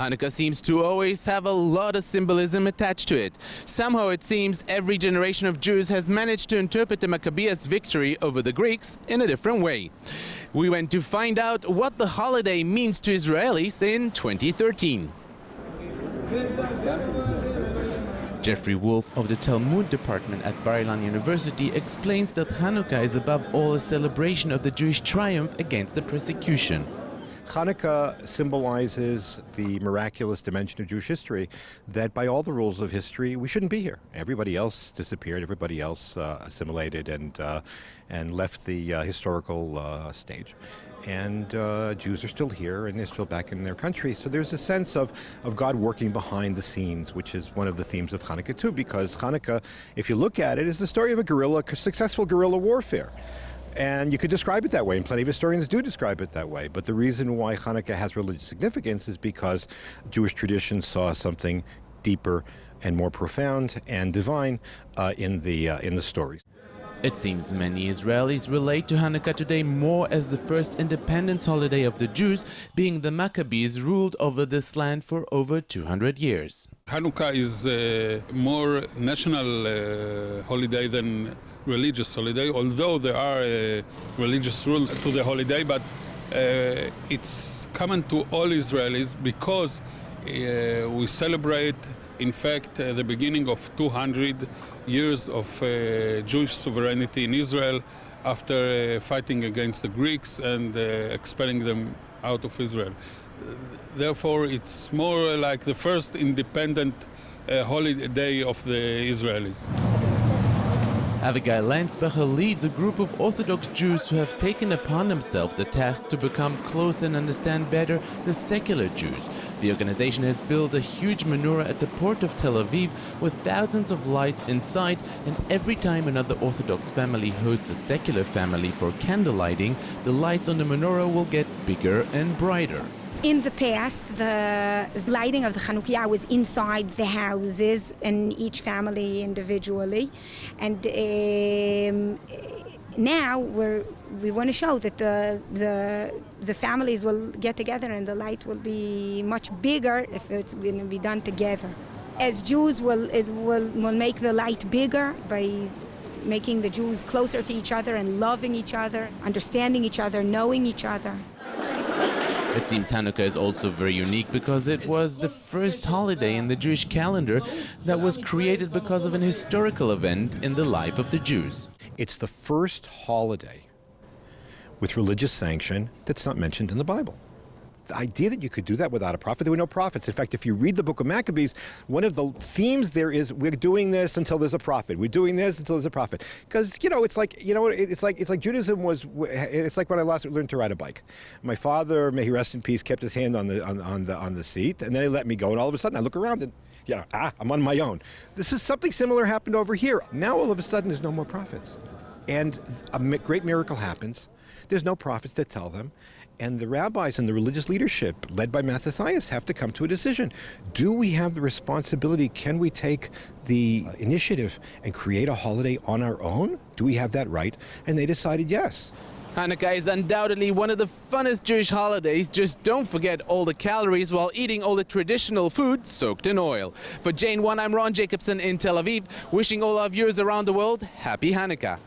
Hanukkah seems to always have a lot of symbolism attached to it. Somehow it seems every generation of Jews has managed to interpret the Maccabees' victory over the Greeks in a different way. We went to find out what the holiday means to Israelis in 2013. Jeffrey Woolf of the Talmud Department at Bar Ilan University explains that Hanukkah is above all a celebration of the Jewish triumph against the persecution. Hanukkah symbolizes the miraculous dimension of Jewish history that by all the rules of history we shouldn't be here. Everybody else disappeared, everybody else assimilated and left the historical stage. And Jews are still here and they're still back in their country. So there's a sense of God working behind the scenes, which is one of the themes of Hanukkah too, because Hanukkah, if you look at it, is the story of a successful guerrilla warfare. And you could describe it that way, and plenty of historians do describe it that way. But the reason why Hanukkah has religious significance is because Jewish tradition saw something deeper and more profound and divine in the stories. It seems many Israelis relate to Hanukkah today more as the first independence holiday of the Jews, being the Maccabees ruled over this land for over 200 years. Hanukkah is a more national holiday than religious holiday, although there are religious rules to the holiday, but it's common to all Israelis because we celebrate, in fact, the beginning of 200 years of Jewish sovereignty in Israel after fighting against the Greeks and expelling them out of Israel. Therefore, it's more like the first independent holiday of the Israelis. Avigail Landsbacher leads a group of Orthodox Jews who have taken upon themselves the task to become close and understand better the secular Jews. The organization has built a huge menorah at the port of Tel Aviv with thousands of lights inside, and every time another Orthodox family hosts a secular family for candle lighting, the lights on the menorah will get bigger and brighter. In the past, the lighting of the Hanukkah was inside the houses and each family individually, and now we want to show that the families will get together and the light will be much bigger if it's going to be done together. As Jews, we'll make the light bigger by making the Jews closer to each other and loving each other, understanding each other, knowing each other. It seems Hanukkah is also very unique because it was the first holiday in the Jewish calendar that was created because of an historical event in the life of the Jews. It's the first holiday with religious sanction that's not mentioned in the Bible. The idea that you could do that without a prophet, there were no prophets. In fact, if you read the book of Maccabees, one of the themes there is we're doing this until there's a prophet. We're doing this until there's a prophet. Because it's like Judaism was. It's like when I learned to ride a bike. My father, may he rest in peace, kept his hand on the seat, and then he let me go. And all of a sudden, I look around and I'm on my own. This is something similar happened over here. Now all of a sudden, there's no more prophets, and a great miracle happens. There's no prophets that tell them. And the rabbis and the religious leadership, led by Mattathias, have to come to a decision. Do we have the responsibility? Can we take the initiative and create a holiday on our own? Do we have that right? And they decided yes. Hanukkah is undoubtedly one of the funnest Jewish holidays. Just don't forget all the calories while eating all the traditional food soaked in oil. For JN1, I'm Jacobsohn in Tel Aviv, wishing all our viewers around the world happy Hanukkah.